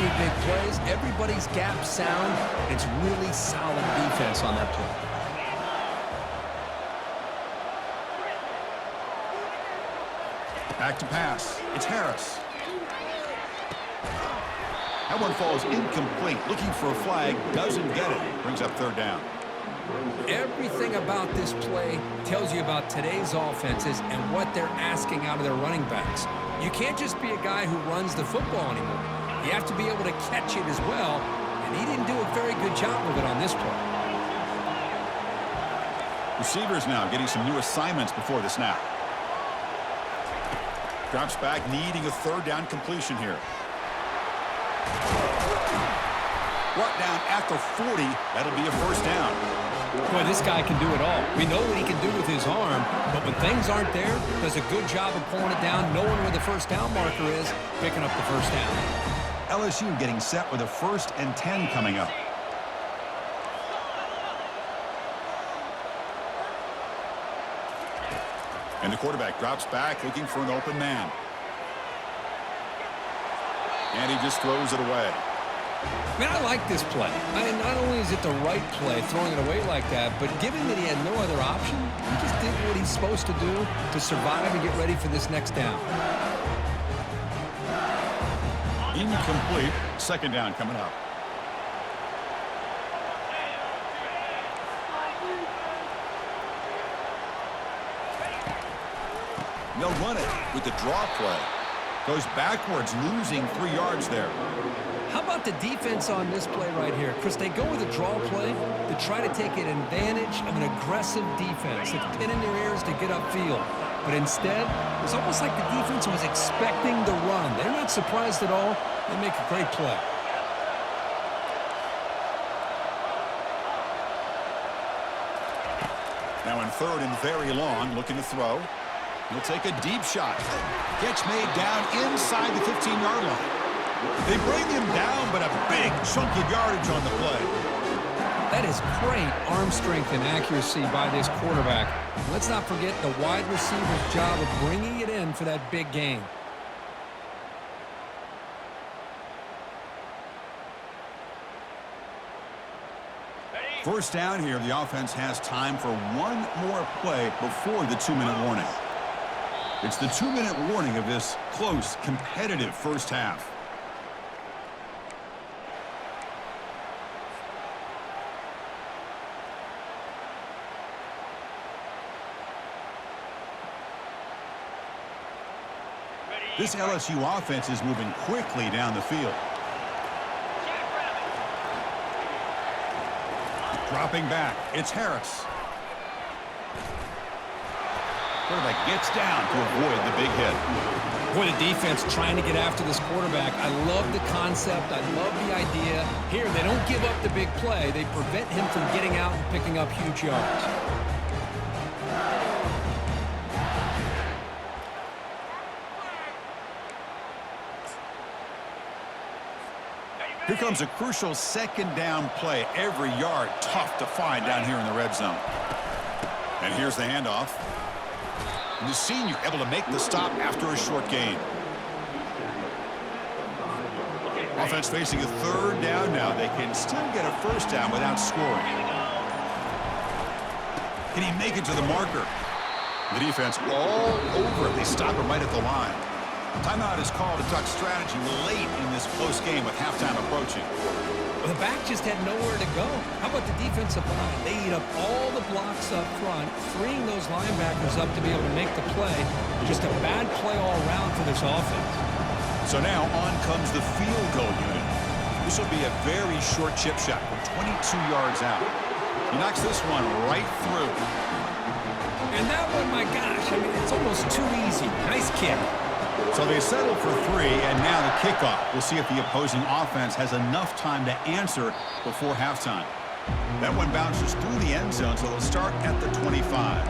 any big plays. Everybody's gap sound. It's really solid defense on that play. Back to pass. It's Harris. That one falls incomplete. Looking for a flag. Doesn't get it. Brings up third down. Everything about this play tells you about today's offenses and what they're asking out of their running backs. You can't just be a guy who runs the football anymore. You have to be able to catch it as well, and he didn't do a very good job of it on this play. Receivers now getting some new assignments before the snap. Drops back, needing a third down completion here. Brought down at the 40. That'll be a first down. Boy, this guy can do it all. We know what he can do with his arm, but when things aren't there, does a good job of pulling it down, knowing where the first down marker is, picking up the first down. LSU getting set with a 1st and 10 coming up. And the quarterback drops back, looking for an open man. And he just throws it away. Man, I like this play. I mean, not only is it the right play, throwing it away like that, but given that he had no other option, he just did what he's supposed to do to survive and get ready for this next down. Incomplete. Second down coming up. They'll run it with the draw play. Goes backwards, losing 3 yards there. How about the defense on this play right here? Chris, they go with a draw play to try to take an advantage of an aggressive defense that's pinning their ears to get upfield. But instead, it was almost like the defense was expecting the run. They're not surprised at all. They make a great play. Now in 3rd and very long, looking to throw. He'll take a deep shot. Catch made down inside the 15-yard line. They bring him down, but a big chunk of yardage on the play. That is great arm strength and accuracy by this quarterback. Let's not forget the wide receiver's job of bringing it in for that big gain. First down here, the offense has time for one more play before the 2-minute warning. It's the 2-minute warning of this close, competitive first half. This LSU offense is moving quickly down the field. Dropping back, it's Harris. Quarterback gets down to avoid the big hit. Boy, the defense trying to get after this quarterback. I love the concept. I love the idea. Here, they don't give up the big play. They prevent him from getting out and picking up huge yards. Here comes a crucial second down play. Every yard tough to find down here in the red zone. And here's the handoff. And the senior able to make the stop after a short gain. Offense facing a 3rd down now. They can still get a first down without scoring. Can he make it to the marker? The defense all over it. They stop him right at the line. Timeout is called to talk strategy late in this close game with halftime approaching. Well, the back just had nowhere to go. How about the defensive line? They eat up all the blocks up front, freeing those linebackers up to be able to make the play. Just a bad play all around for this offense. So now on comes the field goal unit. This will be a very short chip shot from 22 yards out. He knocks this one right through. And that one, my gosh, I mean, it's almost too easy. Nice kick. So they settle for 3, and now the kickoff. We'll see if the opposing offense has enough time to answer before halftime. That one bounces through the end zone, so they'll start at the 25.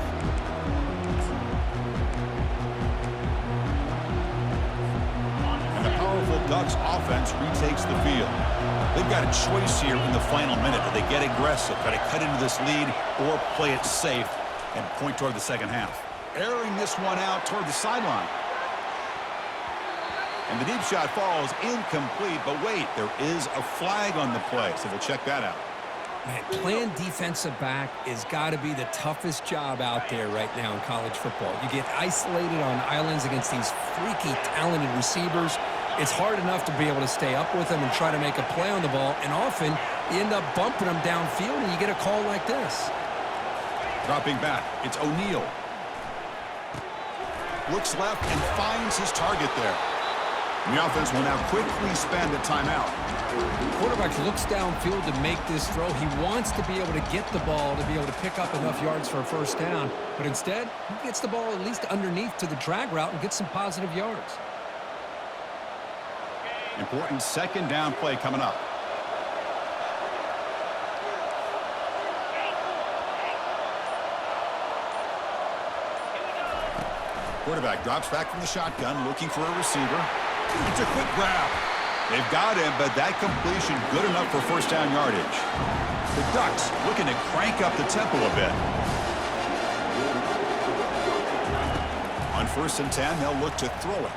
And the powerful Ducks offense retakes the field. They've got a choice here in the final minute. Do they get aggressive, try to cut into this lead, or play it safe and point toward the second half? Airing this one out toward the sideline. And the deep shot falls incomplete, but wait, there is a flag on the play, so we'll check that out. Man, playing defensive back has got to be the toughest job out there right now in college football. You get isolated on islands against these freaky, talented receivers. It's hard enough to be able to stay up with them and try to make a play on the ball, and often you end up bumping them downfield and you get a call like this. Dropping back, it's O'Neal. Looks left and finds his target there. And the offense will now quickly spend a timeout. Quarterback looks downfield to make this throw. He wants to be able to get the ball to be able to pick up enough yards for a first down. But instead, he gets the ball at least underneath to the drag route and gets some positive yards. Important second down play coming up. Quarterback drops back from the shotgun, looking for a receiver. It's a quick grab. They've got him, but that completion good enough for first down yardage. The Ducks looking to crank up the tempo a bit. On 1st and 10, they'll look to throw it.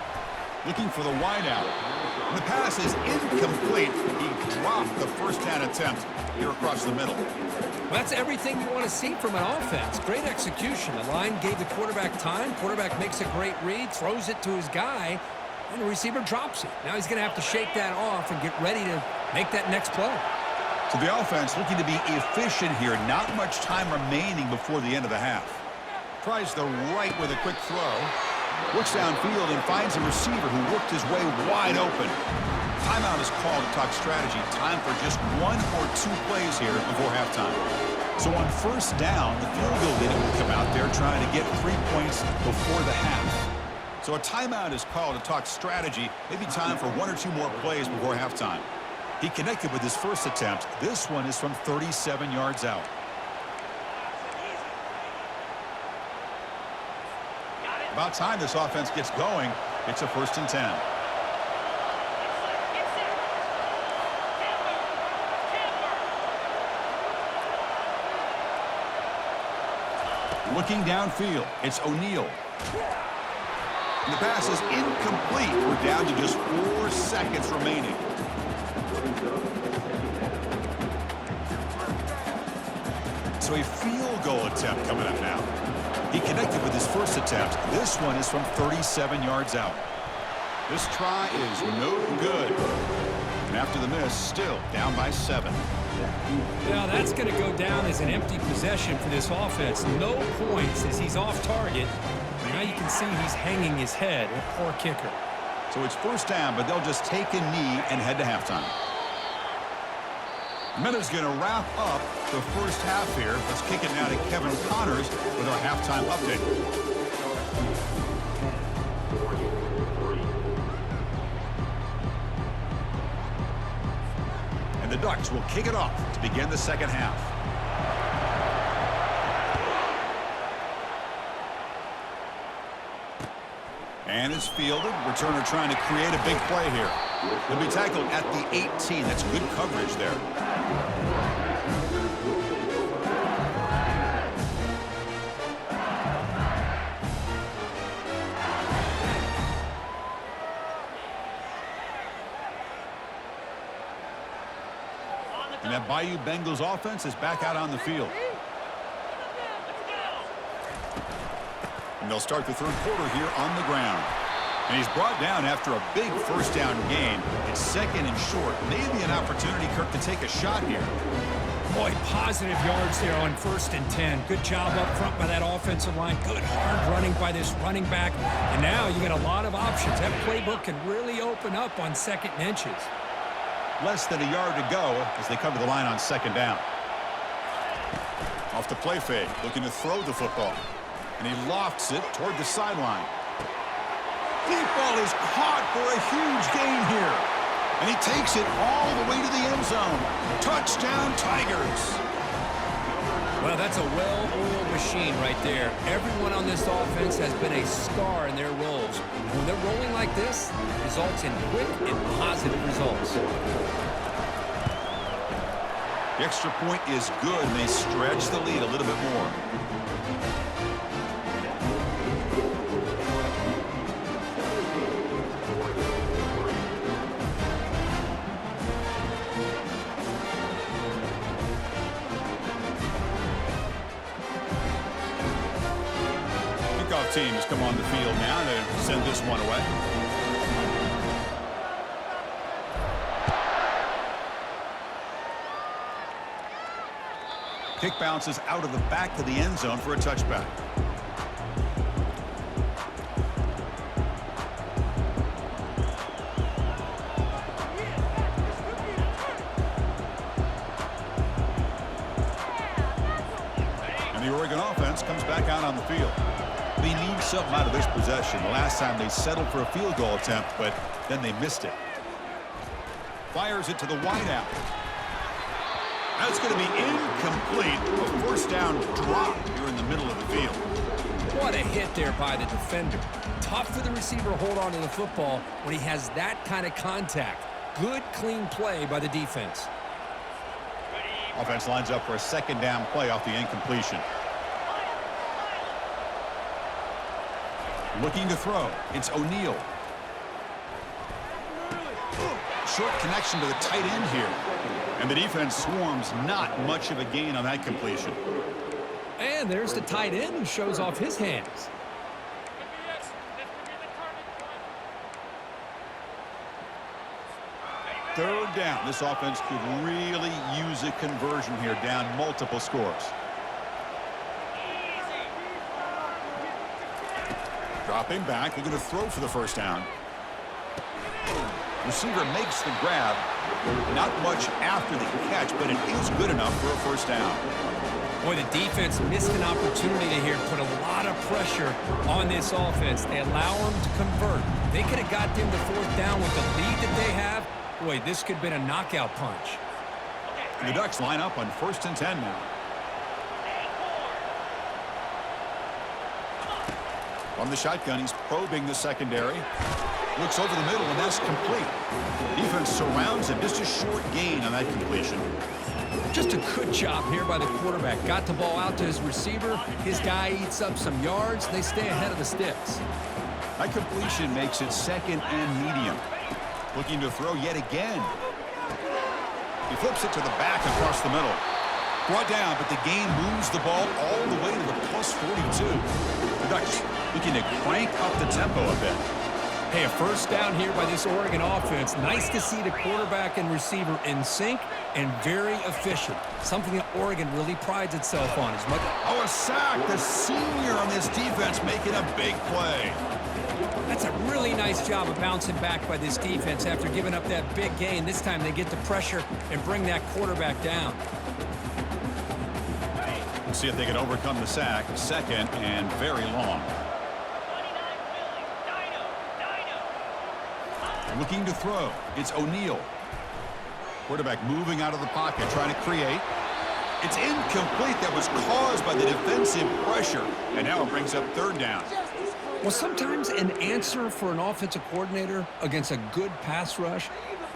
Looking for the wide out. And the pass is incomplete. He dropped the first down attempt here across the middle. Well, that's everything you want to see from an offense. Great execution. The line gave the quarterback time. Quarterback makes a great read, throws it to his guy, and the receiver drops it. Now he's going to have to shake that off and get ready to make that next play. So the offense looking to be efficient here. Not much time remaining before the end of the half. Tries the right with a quick throw. Looks downfield and finds a receiver who worked his way wide open. Timeout is called to talk strategy. Time for just 1 or 2 plays here before halftime. So on first down, the field goal leader will come out there trying to get 3 points before the half. So a timeout is called to talk strategy. Maybe time for 1 or 2 more plays before halftime. He connected with his first attempt. This one is from 37 yards out. About time this offense gets going. It's a 1st and 10. Looking downfield, it's O'Neal. And the pass is incomplete. We're down to just 4 seconds remaining. So a field goal attempt coming up now. He connected with his first attempt. This one is from 37 yards out. This try is no good. And after the miss, still down by 7. Now that's going to go down as an empty possession for this offense. No points as he's off target. Now you can see he's hanging his head. A poor kicker. So it's first down, but they'll just take a knee and head to halftime. Miller's going to wrap up the first half here. Let's kick it now to Kevin Connors with our halftime update. And the Ducks will kick it off to begin the second half. And it's fielded. Returner trying to create a big play here. He'll be tackled at the 18. That's good coverage there. And that Bayou Bengals offense is back out on the field. And they'll start the third quarter here on the ground. And he's brought down after a big first down gain. It's second and short. Maybe an opportunity, Kirk, to take a shot here. Boy, positive yards there on 1st and 10. Good job up front by that offensive line. Good hard running by this running back. And now you got a lot of options. That playbook can really open up on 2nd and inches. Less than a yard to go as they come to the line on 2nd down. Off the play fake, looking to throw the football. And he lofts it toward the sideline. Deep ball is caught for a huge gain here. And he takes it all the way to the end zone. Touchdown, Tigers. Well, that's a well-oiled machine right there. Everyone on this offense has been a star in their roles. And when they're rolling like this, it results in quick and positive results. The extra point is good, and they stretch the lead a little bit more. team has come on the field now to send this one away. Kick bounces out of the back of the end zone for a touchback. And the Oregon offense comes back out on the field. They need something out of this possession. The last time they settled for a field goal attempt, but then they missed it. Fires it to the wideout. That's going to be incomplete. A first down drop here in the middle of the field. What a hit there by the defender. Tough for the receiver to hold on to the football when he has that kind of contact. Good, clean play by the defense. Offense lines up for a second down play off the incompletion. Looking to throw. It's O'Neal. Short connection to the tight end here. And the defense swarms, not much of a gain on that completion. And there's the tight end who shows off his hands. Third down. This offense could really use a conversion here, down multiple scores. Dropping back. They're going to throw for the first down. Receiver makes the grab. Not much after the catch, but it is good enough for a first down. Boy, the defense missed an opportunity here to put a lot of pressure on this offense. They allow them to convert. They could have got them to fourth down with the lead that they have. Boy, this could have been a knockout punch. And the Ducks line up on 1st and 10 now. From the shotgun, he's probing the secondary. Looks over the middle, and that's complete. Defense surrounds him. Just a short gain on that completion. Just a good job here by the quarterback. Got the ball out to his receiver. His guy eats up some yards. They stay ahead of the sticks. That completion makes it second and medium. Looking to throw yet again. He flips it to the back across the middle. Brought down, but the game moves the ball all the way to the plus 42. The Ducks looking to crank up the tempo a bit. Hey, a first down here by this Oregon offense. Nice to see the quarterback and receiver in sync and very efficient. Something that Oregon really prides itself on. Oh, a sack. The senior on this defense making a big play. That's a really nice job of bouncing back by this defense after giving up that big gain. This time they get the pressure and bring that quarterback down. We'll see if they can overcome the sack. Second and very long. Looking to throw. It's O'Neal. Quarterback moving out of the pocket, trying to create. It's incomplete. That was caused by the defensive pressure. And now it brings up third down. Well, sometimes an answer for an offensive coordinator against a good pass rush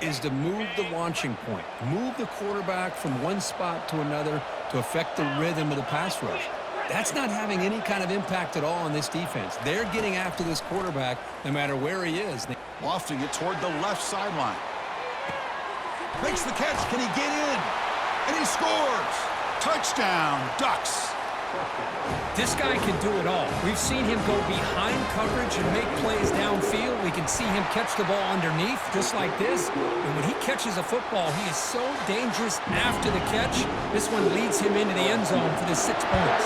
is to move the launching point. Move the quarterback from one spot to another to affect the rhythm of the pass rush. That's not having any kind of impact at all on this defense. They're getting after this quarterback no matter where he is. Lofting it toward the left sideline. Makes the catch. Can he get in? And he scores. Touchdown, Ducks. This guy can do it all. We've seen him go behind coverage and make plays downfield. We can see him catch the ball underneath just like this. And when he catches a football, he is so dangerous after the catch. This one leads him into the end zone for the 6 points.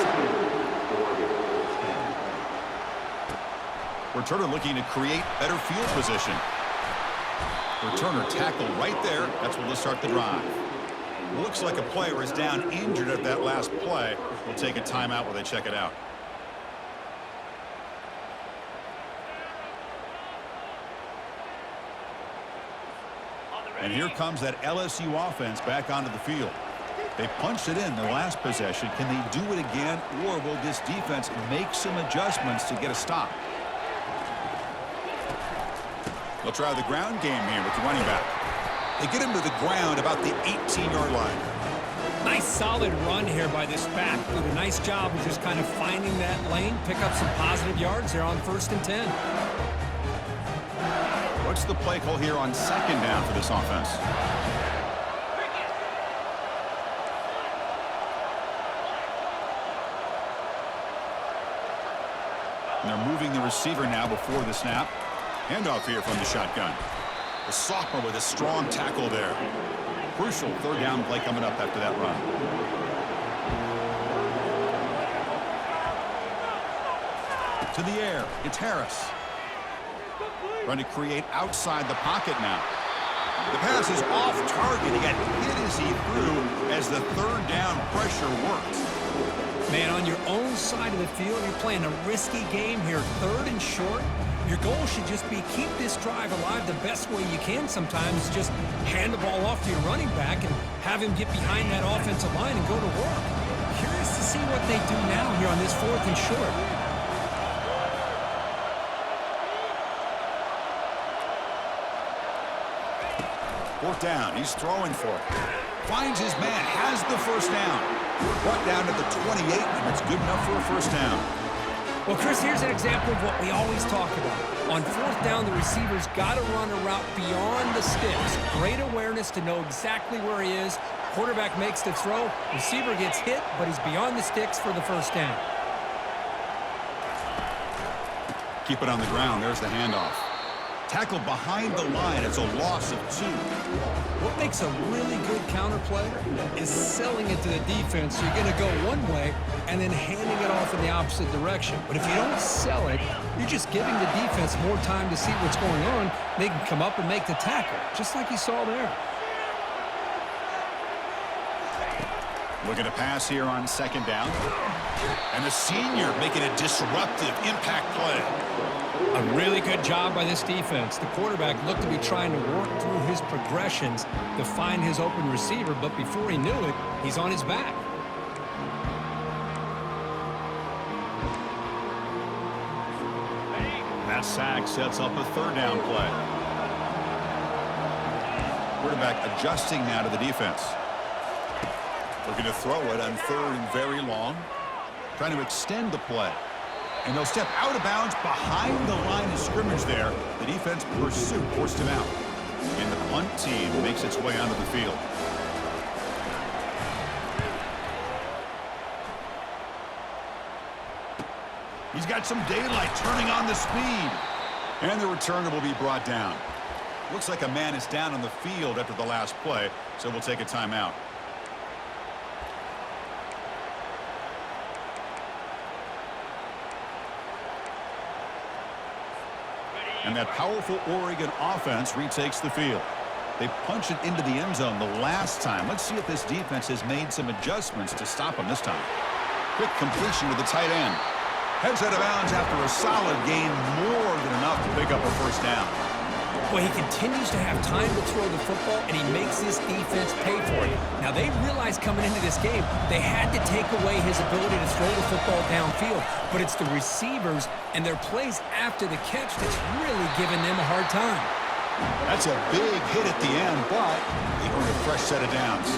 Returner looking to create better field position. Returner tackled right there. That's where they'll start the drive. Looks like a player is down injured at that last play. We'll take a timeout while they check it out. And here comes that LSU offense back onto the field. They punched it in their last possession. Can they do it again, or will this defense make some adjustments to get a stop? They'll try the ground game here with the running back. They get him to the ground about the 18-yard line. Nice solid run here by this back. Did a nice job of just kind of finding that lane, pick up some positive yards there on 1st and 10. What's the play call here on second down for this offense? And they're moving the receiver now before the snap. Handoff here from the shotgun. The sophomore with a strong tackle there. Crucial third down play coming up after that run. To the air, it's Harris. Trying to create outside the pocket now. The pass is off target. He got hit as he threw as the third down pressure works. Man, on your own side of the field, you're playing a risky game here, third and short. Your goal should just be keep this drive alive the best way you can sometimes. Just hand the ball off to your running back and have him get behind that offensive line and go to work. Curious to see what they do now here on this fourth and short. Fourth down, he's throwing for it. Finds his man, has the first down. Brought down at the 28, and it's good enough for a first down. Well, Chris, here's an example of what we always talk about. On fourth down, the receiver's got to run a route beyond the sticks. Great awareness to know exactly where he is. Quarterback makes the throw. Receiver gets hit, but he's beyond the sticks for the first down. Keep it on the ground. There's the handoff. Tackled behind the line. It's a loss of 2. What makes a really good counterplay is selling it to the defense. So you're going to go one way and then handing it off in the opposite direction. But if you don't sell it, you're just giving the defense more time to see what's going on. They can come up and make the tackle, just like you saw there. Looking to pass here on second down. And the senior making a disruptive impact play. A really good job by this defense. The quarterback looked to be trying to work through his progressions to find his open receiver, but before he knew it, he's on his back. That sack sets up a third down play. Quarterback adjusting now to the defense. Looking to throw it on third and very long. Trying to extend the play. And they'll step out of bounds behind the line of scrimmage there. The defense pursuit forced him out. And the punt team makes its way onto the field. He's got some daylight turning on the speed. And the returner will be brought down. Looks like a man is down on the field after the last play, so we'll take a timeout. And that powerful Oregon offense retakes the field. They punch it into the end zone the last time. Let's see if this defense has made some adjustments to stop them this time. Quick completion to the tight end. Heads out of bounds after a solid gain, more than enough to pick up a first down. Well, he continues to have time to throw the football, and he makes this defense pay for it. Now, they realized coming into this game, they had to take away his ability to throw the football downfield, but it's the receivers and their plays after the catch that's really giving them a hard time. That's a big hit at the end, but he earned a fresh set of downs.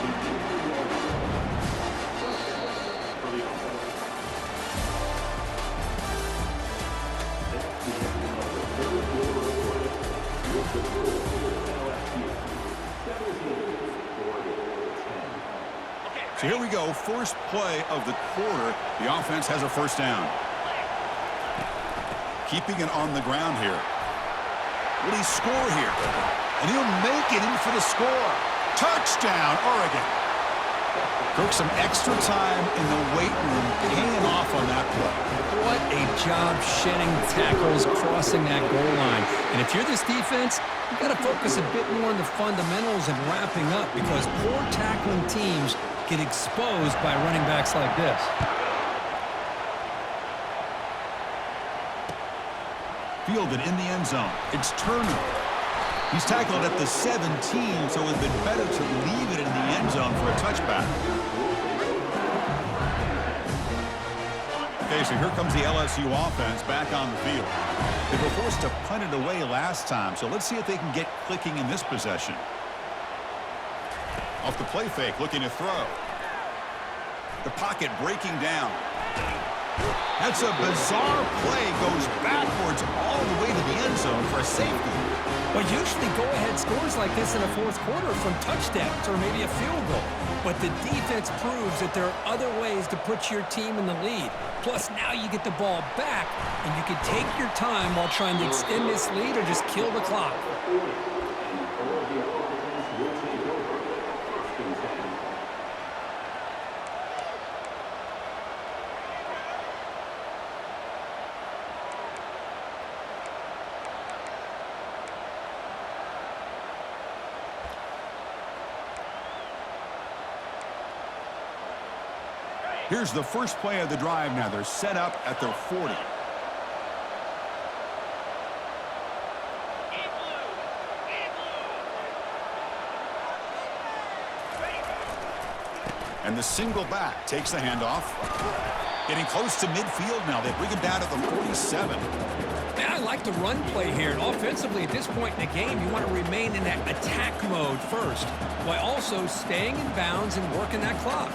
So here we go, first play of the quarter. The offense has a first down. Keeping it on the ground here. Will he score here? And he'll make it in for the score. Touchdown, Oregon. Took some extra time in the weight room, paying off on that play. What a job shedding tackles, crossing that goal line. And if you're this defense, you've got to focus a bit more on the fundamentals and wrapping up, because poor tackling teams get exposed by running backs like this. Fielded in the end zone. It's Turner. He's tackled at the 17, so it would have been better to leave it in the end zone for a touchback. Okay, so here comes the LSU offense back on the field. They were forced to punt it away last time, so let's see if they can get clicking in this possession. Off the play fake, looking to throw. The pocket breaking down. That's a bizarre play. Goes backwards all the way to the end zone for a safety. Well, usually go-ahead scores like this in a fourth quarter from touchdowns or maybe a field goal. But the defense proves that there are other ways to put your team in the lead. Plus, now you get the ball back, and you can take your time while trying to extend this lead or just kill the clock. Here's the first play of the drive now. They're set up at their 40. And the single back takes the handoff. Getting close to midfield now. They bring him down to the 47. Man, I like the run play here. And offensively, at this point in the game, you want to remain in that attack mode first, while also staying in bounds and working that clock.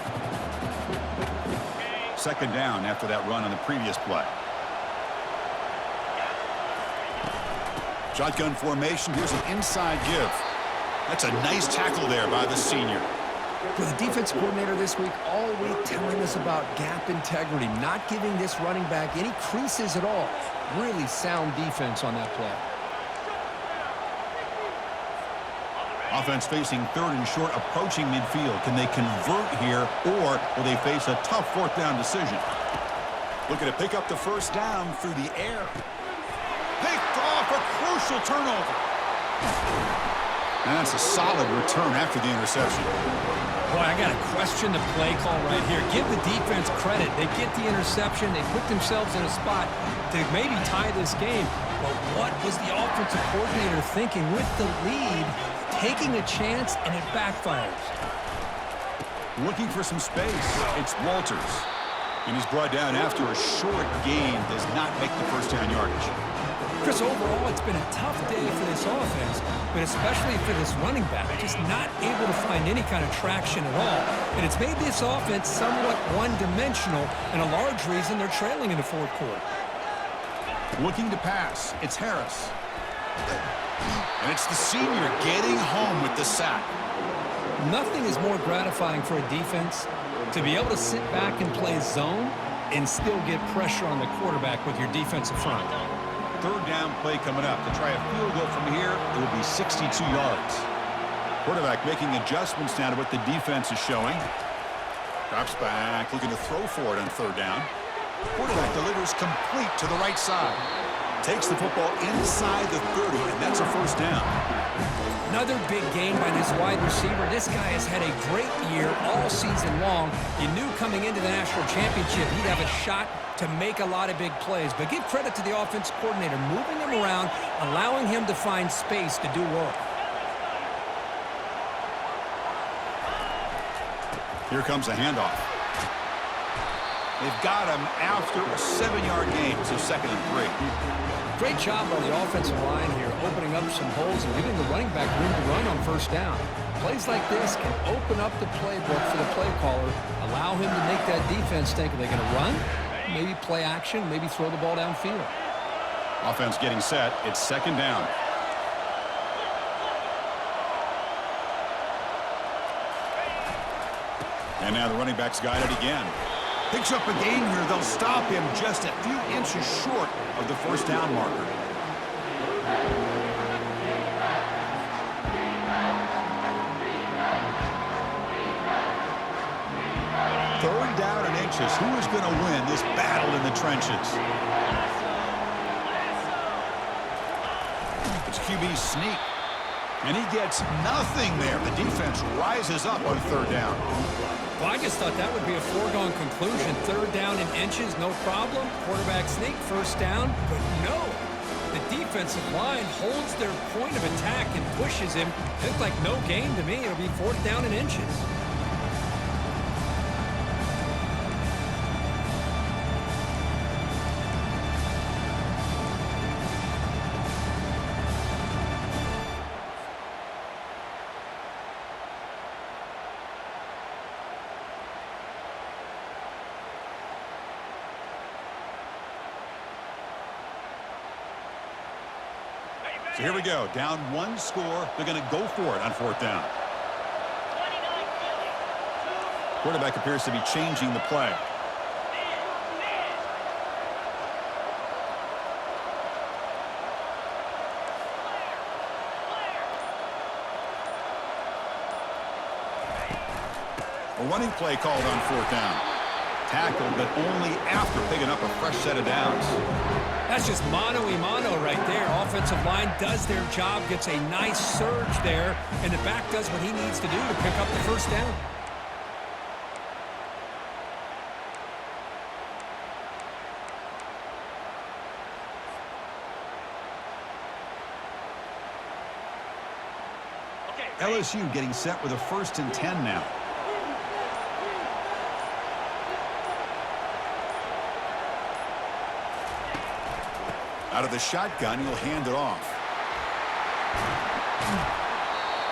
Second down after that run on the previous play. Shotgun formation. Here's an inside give. That's a nice tackle there by the senior. For the defense coordinator this week, all week telling us about gap integrity, not giving this running back any creases at all. Really sound defense on that play. Offense facing third and short, approaching midfield. Can they convert here, or will they face a tough fourth down decision? Looking to pick up the first down through the air. Picked off, a crucial turnover. And that's a solid return after the interception. Boy, I got to question the play call right here. Give the defense credit. They get the interception. They put themselves in a spot to maybe tie this game. But what was the offensive coordinator thinking with the lead? Taking a chance, and it backfires. Looking for some space. It's Walters. And he's brought down after a short gain. Does not make the first down yardage. Chris, overall, it's been a tough day for this offense, but especially for this running back, just not able to find any kind of traction at all. And it's made this offense somewhat one-dimensional, and a large reason they're trailing in the fourth quarter. Looking to pass. It's Harris. And it's the senior getting home with the sack. Nothing is more gratifying for a defense to be able to sit back and play zone and still get pressure on the quarterback with your defensive front. Third down play coming up. To try a field goal from here, it will be 62 yards. Quarterback making adjustments now to what the defense is showing. Drops back, looking to throw for it on third down. Quarterback delivers complete to the right side. Takes the football inside the 30, and that's a first down. Another big game by this wide receiver. This guy has had a great year all season long. You knew coming into the national championship he'd have a shot to make a lot of big plays. But give credit to the offensive coordinator, moving him around, allowing him to find space to do work. Here comes a handoff. They've got him after a 7-yard gain, so 2nd and 3. Great job by the offensive line here, opening up some holes and giving the running back room to run on first down. Plays like this can open up the playbook for the play caller, allow him to make that defense think, are they going to run? Maybe play action, maybe throw the ball downfield. Offense getting set. It's 2nd down. And now the running back's got it again. Picks up a gain here. They'll stop him just a few inches short of the first down marker. Third down and inches. Who is going to win this battle in the trenches? It's QB sneak. And he gets nothing there. The defense rises up on third down. Well, I just thought that would be a foregone conclusion. Third down in inches, no problem. Quarterback sneak, first down. But no, the defensive line holds their point of attack and pushes him. It looked like no gain to me. It'll be 4th down in inches. So here we go. Down one score. They're going to go for it on fourth down. Quarterback appears to be changing the play. A running play called on fourth down. Tackled, but only after picking up a fresh set of downs. That's just mano-a-mano right there. Offensive line does their job, gets a nice surge there, and the back does what he needs to do to pick up the first down. LSU getting set with a 1st and 10 now. Out of the shotgun, he'll hand it off.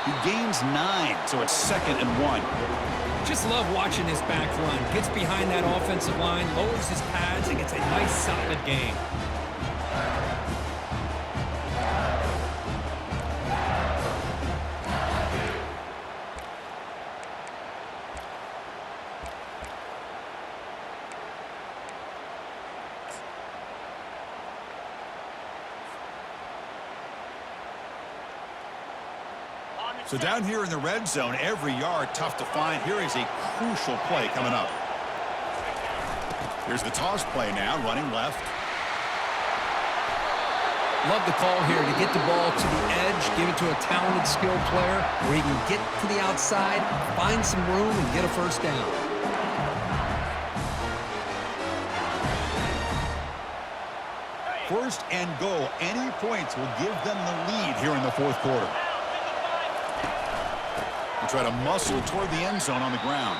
He gains 9, so it's 2nd and 1. Just love watching this back run. Gets behind that offensive line, lowers his pads, and gets a nice solid gain. So down here in the red zone, every yard tough to find. Here is a crucial play coming up. Here's the toss play now, running left. Love the call here to get the ball to the edge, give it to a talented, skilled player where he can get to the outside, find some room, and get a first down. First and goal. Any points will give them the lead here in the fourth quarter. Try to muscle toward the end zone on the ground.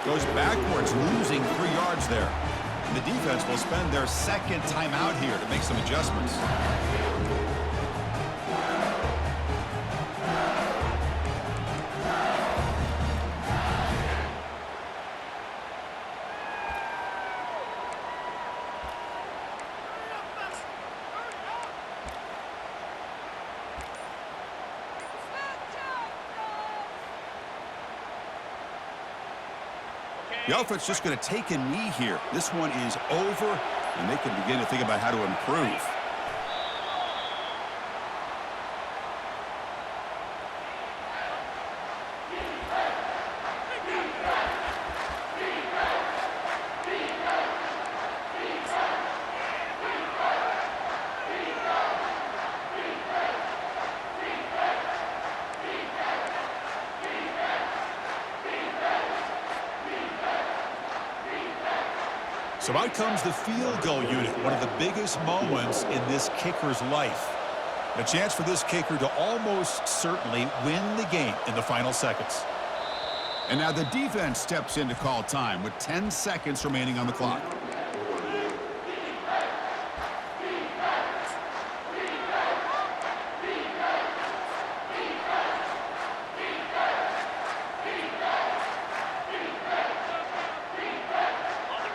Goes backwards, losing 3 yards there. And the defense will spend their 2nd timeout here to make some adjustments. The offense just going to take a knee here. This one is over, and they can begin to think about how to improve. So out comes the field goal unit, one of the biggest moments in this kicker's life. A chance for this kicker to almost certainly win the game in the final seconds. And now the defense steps in to call time with 10 seconds remaining on the clock.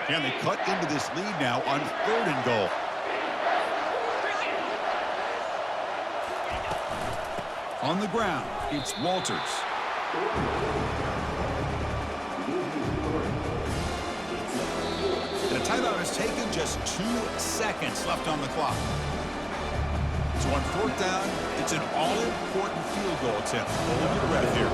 And they cut into this lead now on 3rd and goal. On the ground, it's Walters. And a timeout is taken, just 2 seconds left on the clock. So on 4th down, it's an all-important field goal attempt. Hold your breath here.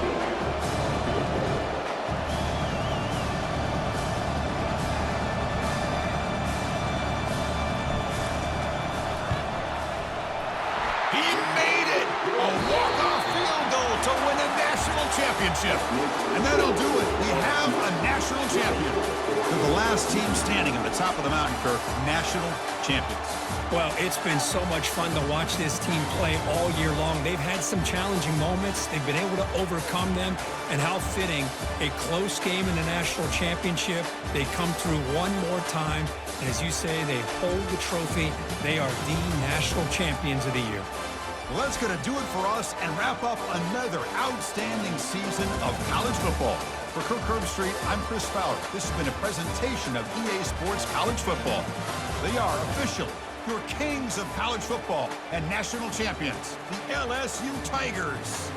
Championship. And that'll do it. We have a national champion. They're the last team standing at the top of the mountain, Kirk. National champions. Well, it's been so much fun to watch this team play all year long. They've had some challenging moments. They've been able to overcome them. And how fitting, a close game in the national championship. They come through one more time. And as you say, they hold the trophy. They are the national champions of the year. Well, that's going to do it for us and wrap up another outstanding season of college football. For Kirk Herbstreit, I'm Chris Fowler. This has been a presentation of EA Sports College Football. They are officially your kings of college football and national champions, the LSU Tigers.